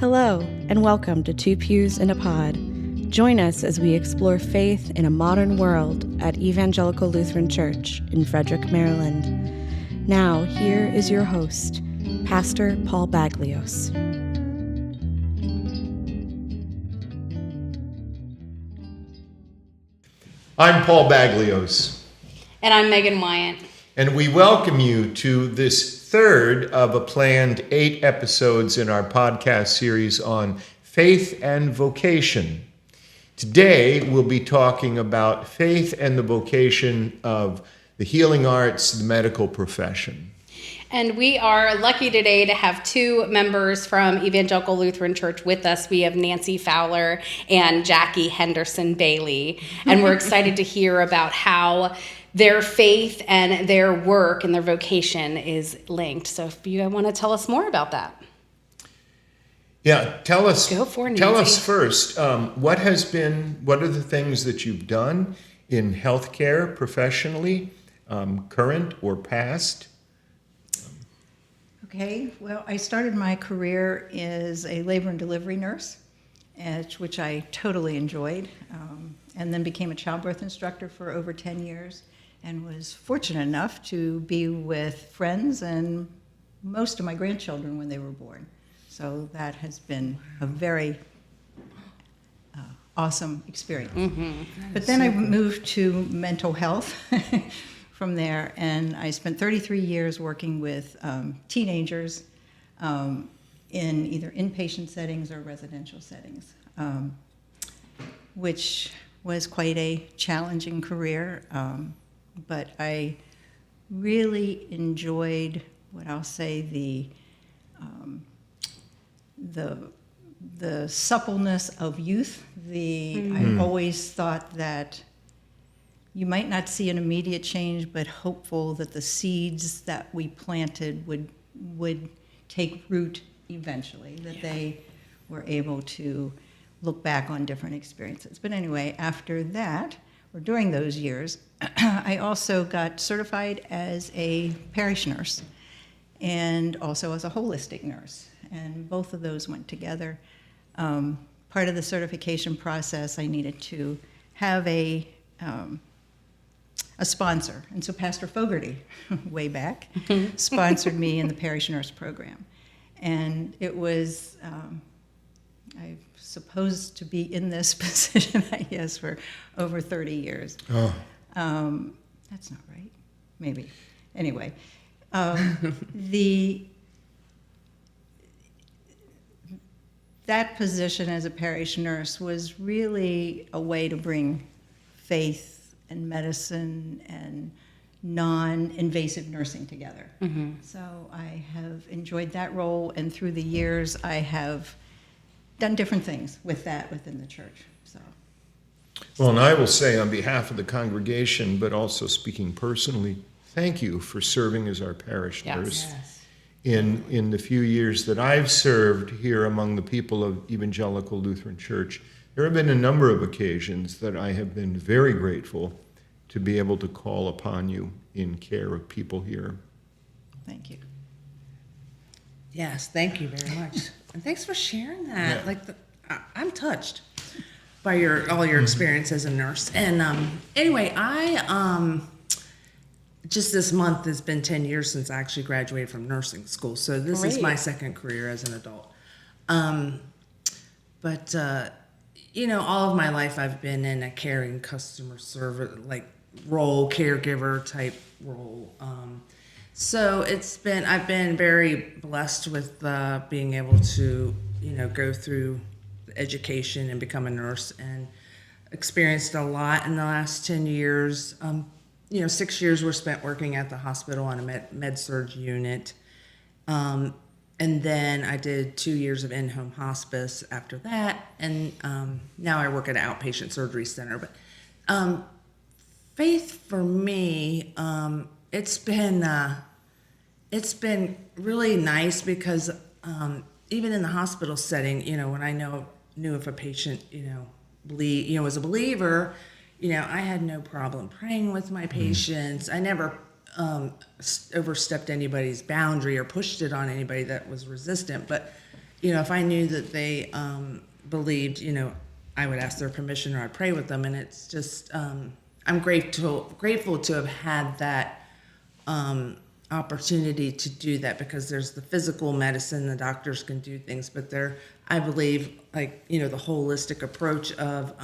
Hello, and welcome to Two Pews in a Pod. Join us as we explore faith in a modern world at Evangelical Lutheran Church in Frederick, Maryland. Now, here is your host, Pastor Paul Baglios. I'm Paul Baglios. And I'm Megan Wyant. And we welcome you to this third of a planned 8 episodes in our podcast series on faith and vocation. Today, we'll be talking about faith and the vocation of the healing arts, the medical profession. And we are lucky today to have 2 members from Evangelical Lutheran Church with us. We have Nancy Fowler and Jackie Henderson Bailey. And we're excited to hear about how their faith and their work and their vocation is linked. So if you want to tell us more about that. Yeah, tell us. Go for it, Tell Nancy. us first, what are the things that you've done in healthcare professionally, current or past? Okay, well, I started my career as a labor and delivery nurse, which I totally enjoyed, and then became a childbirth instructor for over 10 years, and was fortunate enough to be with friends and most of my grandchildren when they were born. So that has been a very awesome experience. Mm-hmm. But then I moved to mental health from there, and I spent 33 years working with teenagers in either inpatient settings or residential settings, which was quite a challenging career, but I really enjoyed what I'll say the suppleness of youth. I always thought that you might not see an immediate change, but hopeful that the seeds that we planted would take root eventually, that they were able to look back on different experiences. But anyway, after that, or during those years, I also got certified as a parish nurse and also as a holistic nurse, and both of those went together. Part of the certification process, I needed to have a sponsor. And so Pastor Fogarty, way back, sponsored me in the parish nurse program. And it was, I'm supposed to be in this position, I guess, for over 30 years. Oh. That's not right. Maybe. Anyway, that position as a parish nurse was really a way to bring faith and medicine and non-invasive nursing together. Mm-hmm. So I have enjoyed that role, and through the years I have done different things with that within the church. So. Well, and I will say on behalf of the congregation, but also speaking personally, thank you for serving as our parish nurse. Yes. In the few years that I've served here among the people of Evangelical Lutheran Church, there have been a number of occasions that I have been very grateful to be able to call upon you in care of people here. Thank you. Yes, thank you very much. And thanks for sharing that. Yeah. I'm touched by all your experience as a nurse. And anyway, I just this month has been 10 years since I actually graduated from nursing school. So this is my second career as an adult. But all of my life I've been in a caring customer service role, caregiver type role. So I've been very blessed with being able to, go through education and become a nurse, and experienced a lot in the last 10 years. 6 years were spent working at the hospital on a med-surg unit. And then I did 2 years of in-home hospice after that. And now I work at an outpatient surgery center. But faith for me, it's been really nice because even in the hospital setting, when I knew if a patient, was a believer, I had no problem praying with my patients. I never overstepped anybody's boundary or pushed it on anybody that was resistant. But, if I knew that they believed, I would ask their permission or I'd pray with them. And it's just, I'm grateful to have had that opportunity to do that, because there's the physical medicine, the doctors can do things, but I believe, like, the holistic approach of,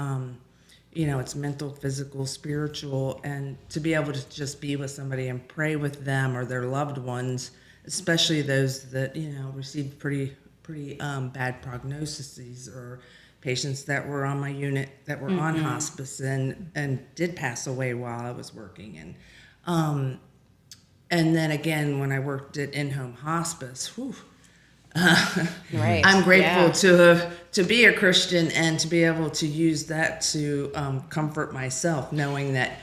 it's mental, physical, spiritual, and to be able to just be with somebody and pray with them or their loved ones, especially those that, received pretty bad prognoses, or patients that were on my unit that were on hospice and did pass away while I was working. And then again, when I worked at in-home hospice, Right. I'm grateful to be a Christian and to be able to use that to comfort myself, knowing that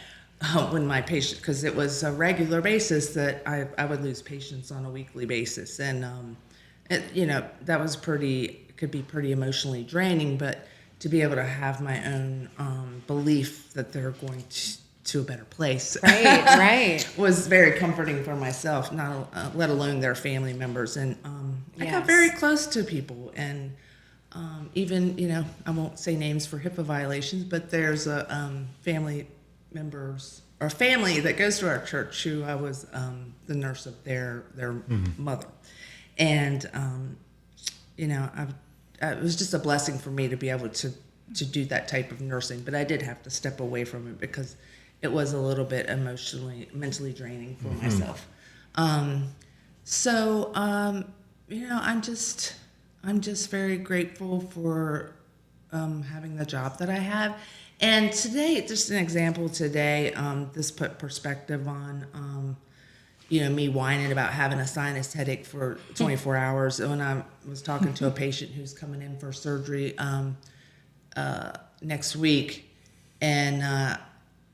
when my patient, because it was a regular basis that I would lose patients on a weekly basis, and that was could be pretty emotionally draining, but to be able to have my own belief that they're going to a better place, Right. was very comforting for myself, not let alone their family members. And I got Yes. very close to people, and even, I won't say names for HIPAA violations, but there's a family that goes to our church who I was the nurse of their mother. And it was just a blessing for me to be able to do that type of nursing, but I did have to step away from it because it was a little bit mentally draining for myself. I'm just very grateful for having the job that I have. And today, just an example today, this put perspective on, me whining about having a sinus headache for 24 hours. When I was talking to a patient who's coming in for surgery next week, and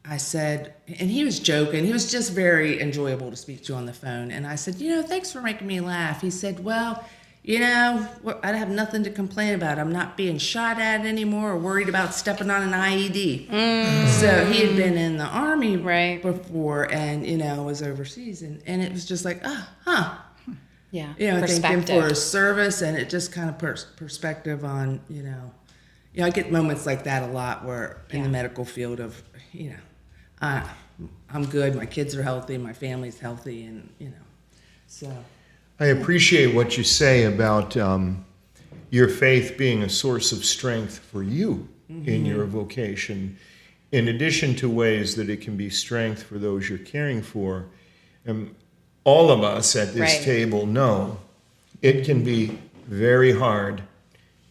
I said, and he was joking, he was just very enjoyable to speak to on the phone. And I said, thanks for making me laugh. He said, well, I have nothing to complain about. I'm not being shot at anymore or worried about stepping on an IED. So he had been in the Army before and, was overseas. And it was just like, Yeah. Thank him for his service. And it just kind of perspective on, I get moments like that a lot where in the medical field of, I'm good, my kids are healthy, my family's healthy, and, so. I appreciate what you say about your faith being a source of strength for you in your vocation, in addition to ways that it can be strength for those you're caring for. All of us at this table know it can be very hard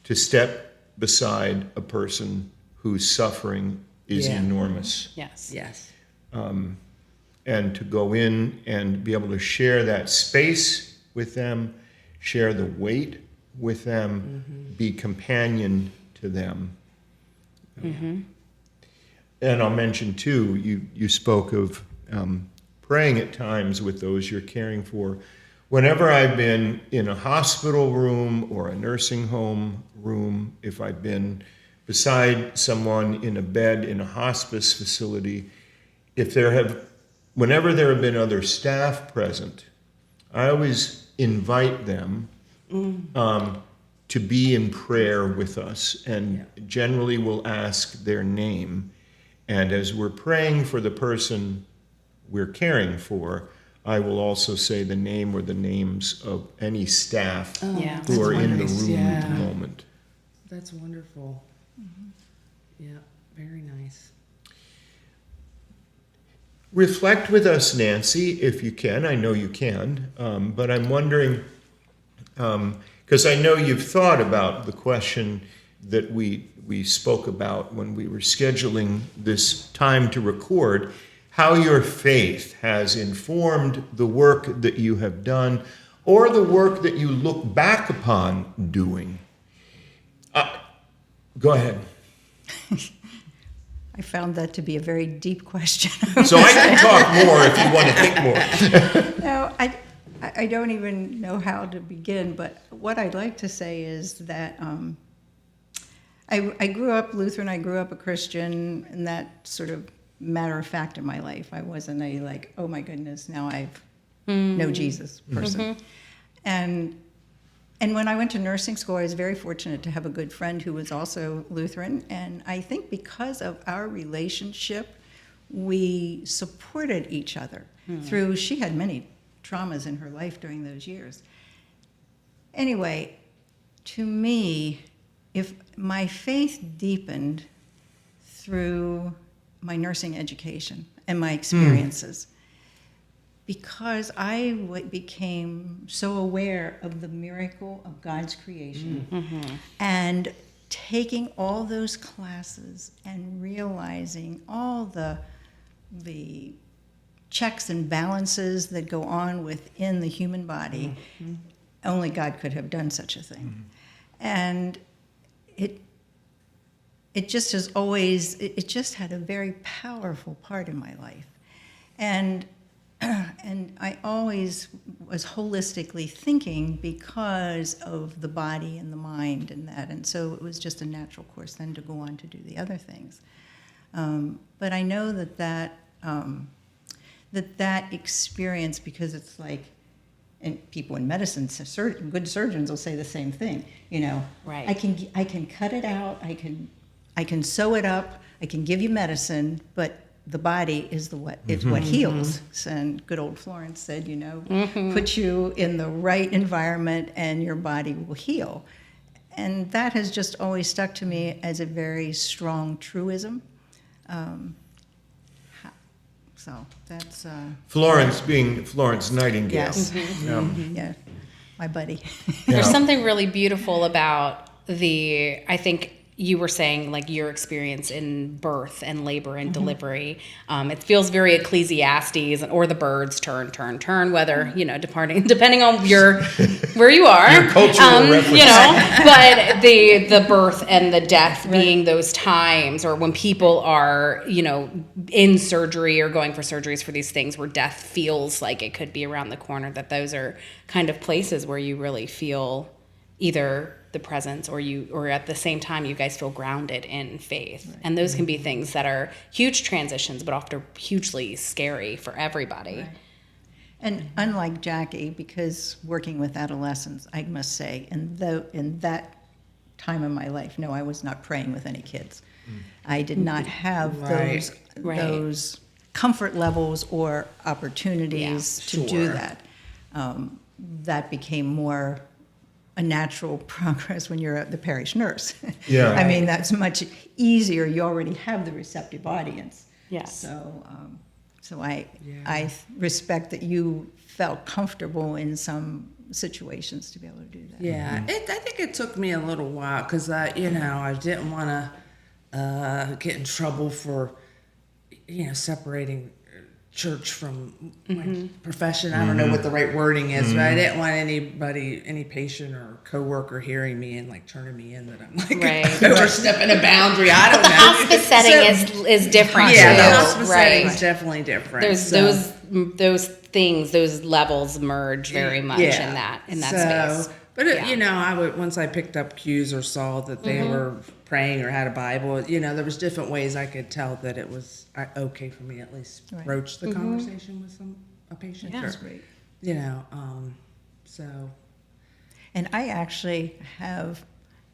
to step beside a person whose suffering is enormous. Yes. And to go in and be able to share that space with them, share the weight with them, be companion to them. And I'll mention too, you spoke of praying at times with those you're caring for. Whenever I've been in a hospital room or a nursing home room, if I've been beside someone in a bed in a hospice facility, whenever there have been other staff present, I always invite them to be in prayer with us, and generally will ask their name. And as we're praying for the person we're caring for, I will also say the name or the names of any staff who are in the room at the moment. That's wonderful. Yeah, very nice. Reflect with us, Nancy, if you can. I know you can, but I'm wondering, because I know you've thought about the question that we spoke about when we were scheduling this time to record, how your faith has informed the work that you have done or the work that you look back upon doing. Go ahead. I found that to be a very deep question. So I can talk more if you want to think more. No, I don't even know how to begin, but what I'd like to say is that I grew up Lutheran, I grew up a Christian, and that sort of matter of fact in my life. I wasn't oh my goodness, now I know Jesus person. And And when I went to nursing school, I was very fortunate to have a good friend who was also Lutheran. And I think because of our relationship, we supported each other through, she had many traumas in her life during those years. Anyway, to me, if my faith deepened through my nursing education and my experiences, because I became so aware of the miracle of God's creation and taking all those classes and realizing all the checks and balances that go on within the human body, only God could have done such a thing. And it just has always, it just had a very powerful part in my life. And I always was holistically thinking because of the body and the mind and that. And so it was just a natural course then to go on to do the other things. But I know that experience, because it's like, and people in medicine, good surgeons will say the same thing, you know. Right. I can cut it out, I can sew it up, I can give you medicine, but the body is what heals. And good old Florence said, you know, put you in the right environment and your body will heal. And that has just always stuck to me as a very strong truism. So that's Florence being Florence Nightingale. yes, yeah, my buddy. There's something really beautiful about I think you were saying, like, your experience in birth and labor and delivery. It feels very Ecclesiastes, or the birds turn, whether, you know, depending on where you are. Your cultural reference. You know, but the birth and the death being those times, or when people are, you know, in surgery or going for surgeries for these things where death feels like it could be around the corner, that those are kind of places where you really feel either the presence or at the same time you guys feel grounded in faith. Right. And those can be things that are huge transitions, but often hugely scary for everybody. Right. And unlike Jackie, because working with adolescents, I must say, in that time of my life, no, I was not praying with any kids. I did not have those comfort levels or opportunities to do that. That became more a natural progress when you're the parish nurse. Yeah. I mean, that's much easier. You already have the receptive audience. Yes. So I respect that you felt comfortable in some situations to be able to do that. Yeah, I think it took me a little while because I didn't want to get in trouble for, separating church from my profession. I don't know what the right wording is, but I didn't want any patient or coworker hearing me and like turning me in that I'm like overstepping a boundary. I don't know. The hospice setting is different. Yeah, too. the hospice setting is definitely different. There's those things, those levels merge very much in that space. But I would, once I picked up Pews or saw that they were praying or had a Bible, there was different ways I could tell that it was okay for me at least broach the conversation with a patient. Yeah, that's great. So. And I actually have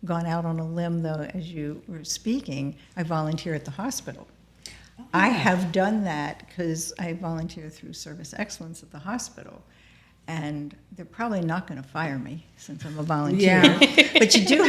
gone out on a limb, though, as you were speaking. I volunteer at the hospital. Oh, yeah. I have done that because I volunteer through Service Excellence at the hospital. And they're probably not going to fire me since I'm a volunteer. Yeah. But you do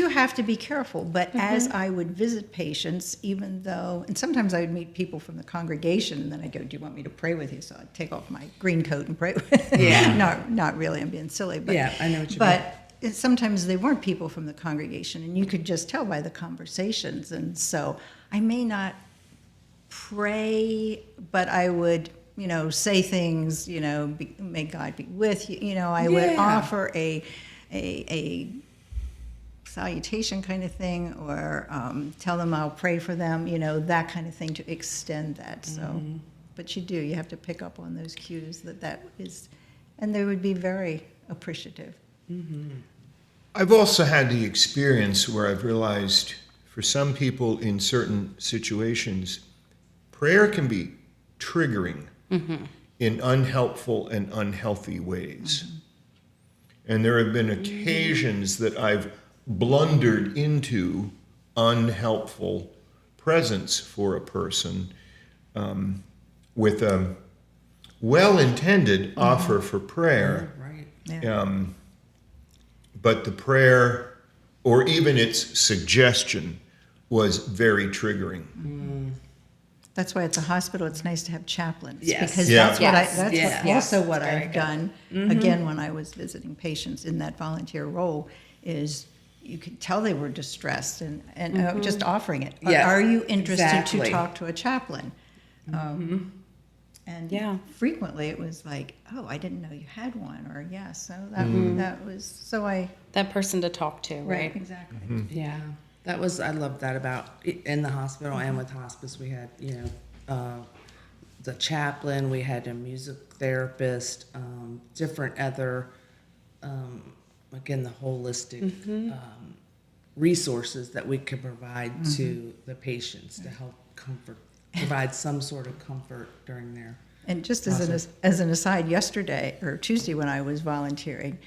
have to be careful. But as I would visit patients, even though, and sometimes I would meet people from the congregation, and then I go, "Do you want me to pray with you?" So I'd take off my green coat and pray with them. Yeah. Not really. I'm being silly. But, yeah, I know what you mean. But sometimes they weren't people from the congregation, and you could just tell by the conversations. And so I may not pray, but I would, say things, may God be with you. I would offer a salutation kind of thing, or tell them I'll pray for them, that kind of thing to extend that. So, but you have to pick up on those cues that is, and they would be very appreciative. I've also had the experience where I've realized for some people in certain situations, prayer can be triggering in unhelpful and unhealthy ways. And there have been occasions that I've blundered into unhelpful presence for a person with a well-intended offer for prayer. Right. Yeah. But the prayer, or even its suggestion, was very triggering. That's why at the hospital it's nice to have chaplains. Yes. Because Yeah. that's Yes. what Yes. also what Very I've good. done, again, when I was visiting patients in that volunteer role, is you could tell they were distressed and just offering it. Yeah, Are you interested exactly. to talk to a chaplain? And Yeah. frequently it was like, oh, I didn't know you had one, or yeah, so that was, so I, That person to talk to, right? exactly. Yeah, that was, I love that about in the hospital and with hospice. We had, the chaplain, we had a music therapist, different other, again, the holistic resources that we could provide to the patients to help provide some sort of comfort during their. And just as an aside, yesterday or Tuesday when I was volunteering,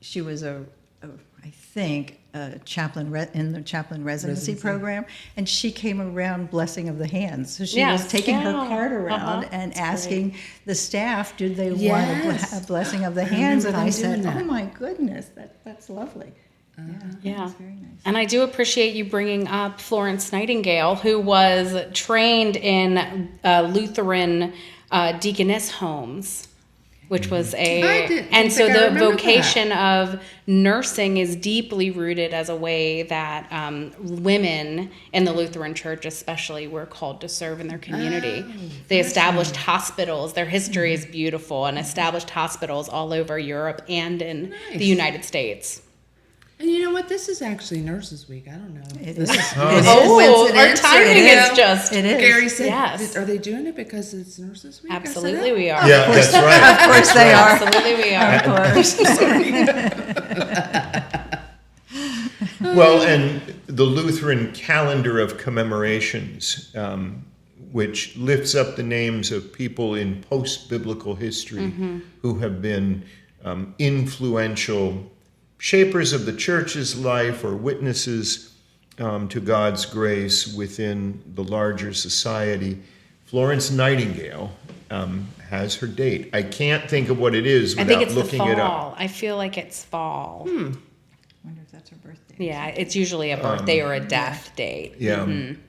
she was I think a chaplain in the chaplain residency program, and she came around blessing of the hands. So she was Yes, taking her yeah. card around and That's asking the staff, did they Yes. want a blessing of the I hands? And remember I them doing said, that. oh my goodness, that's lovely. Yeah. That's very nice. And I do appreciate you bringing up Florence Nightingale, who was trained in Lutheran deaconess homes, which was I didn't and so think I the remember vocation of nursing is deeply rooted as a way that women in the Lutheran Church, especially, were called to serve in their community. They established hospitals. Their history is beautiful, and established hospitals all over Europe and in Nice. the United States. And you know what? This is actually Nurses Week. I don't know. It This is. is Oh, our coincidence or, timing you is know, just It is. Gary said, Yes. are they doing it because it's Nurses Week? I said, absolutely "Oh." we are. Yeah, that's right. Of course they are. Absolutely we are. Of course. Well, and the Lutheran calendar of commemorations, which lifts up the names of people in post-biblical history who have been influential shapers of the church's life or witnesses to God's grace within the larger society. Florence Nightingale has her date. I can't think of what it is I without think it's the looking it up. fall. I feel like it's fall. I wonder if that's her birthday. Yeah, it's usually a birthday or a death date. Yeah. I'm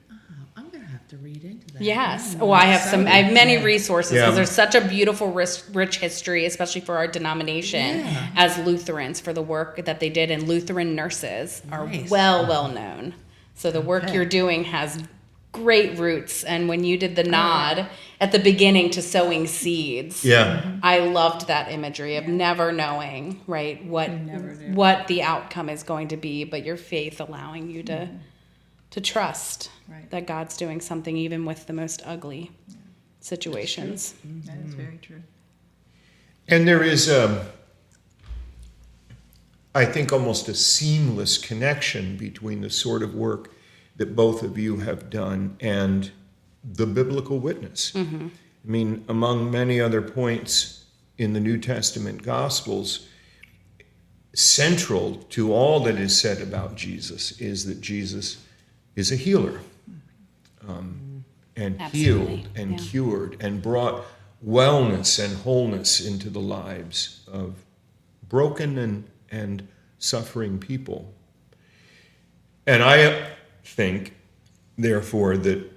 going to have to read into that. Yes. Yeah, Well, I I'm have many resources Yeah. because there's such a beautiful, rich history, especially for our denomination Yeah. as Lutherans, for the work that they did. And Lutheran nurses are Nice. well known. So the work Okay. you're doing has great roots. And when you did the nod at the beginning to sowing seeds, Yeah. I loved that imagery of never knowing, right, what the outcome is going to be, but your faith allowing you to trust Right. that God's doing something even with the most ugly situations. That is very true. And there is, I think, almost a seamless connection between the sort of work that both of you have done and the biblical witness. I mean, among many other points in the New Testament Gospels, central to all that is said about Jesus is that Jesus is a healer, and Absolutely, healed and yeah. cured and brought wellness and wholeness into the lives of broken and suffering people. And I think, therefore, that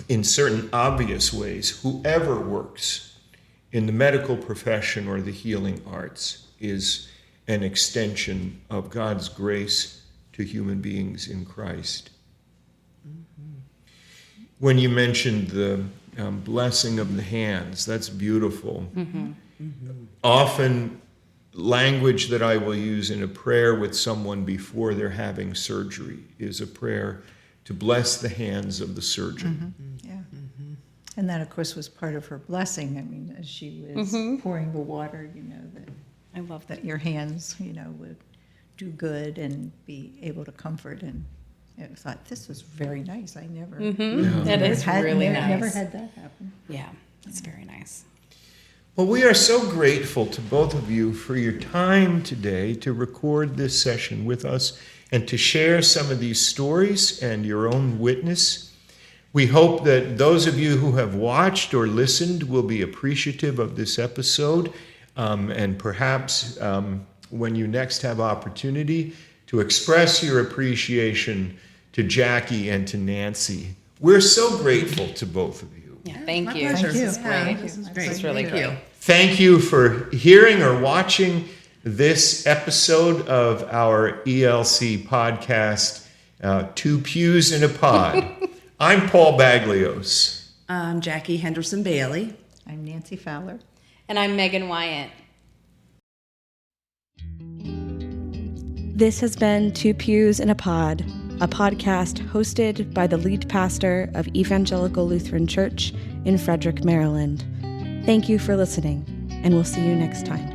in certain obvious ways, whoever works in the medical profession or the healing arts is an extension of God's grace to human beings in Christ. When you mentioned the blessing of the hands, that's beautiful. Often, language that I will use in a prayer with someone before they're having surgery is a prayer to bless the hands of the surgeon. Yeah. And that, of course, was part of her blessing. I mean, as she was pouring the water, that I love that. that your hands, would do good and be able to comfort. And I thought, this was very nice. I never, It is really nice. never had that happen. Yeah, it's very nice. Well, we are so grateful to both of you for your time today to record this session with us and to share some of these stories and your own witness. We hope that those of you who have watched or listened will be appreciative of this episode, and perhaps when you next have opportunity to express your appreciation to Jackie and to Nancy. We're so grateful to both of you. Yeah, thank My you. pleasure. Thank you. This is great. This is This great. is really Thank great. you. Thank you for hearing or watching this episode of our ELC podcast, Two Pews in a Pod. I'm Paul Baglios. I'm Jackie Henderson Bailey. I'm Nancy Fowler. And I'm Megan Wyatt. This has been Two Pews in a Pod, a podcast hosted by the lead pastor of Evangelical Lutheran Church in Frederick, Maryland. Thank you for listening, and we'll see you next time.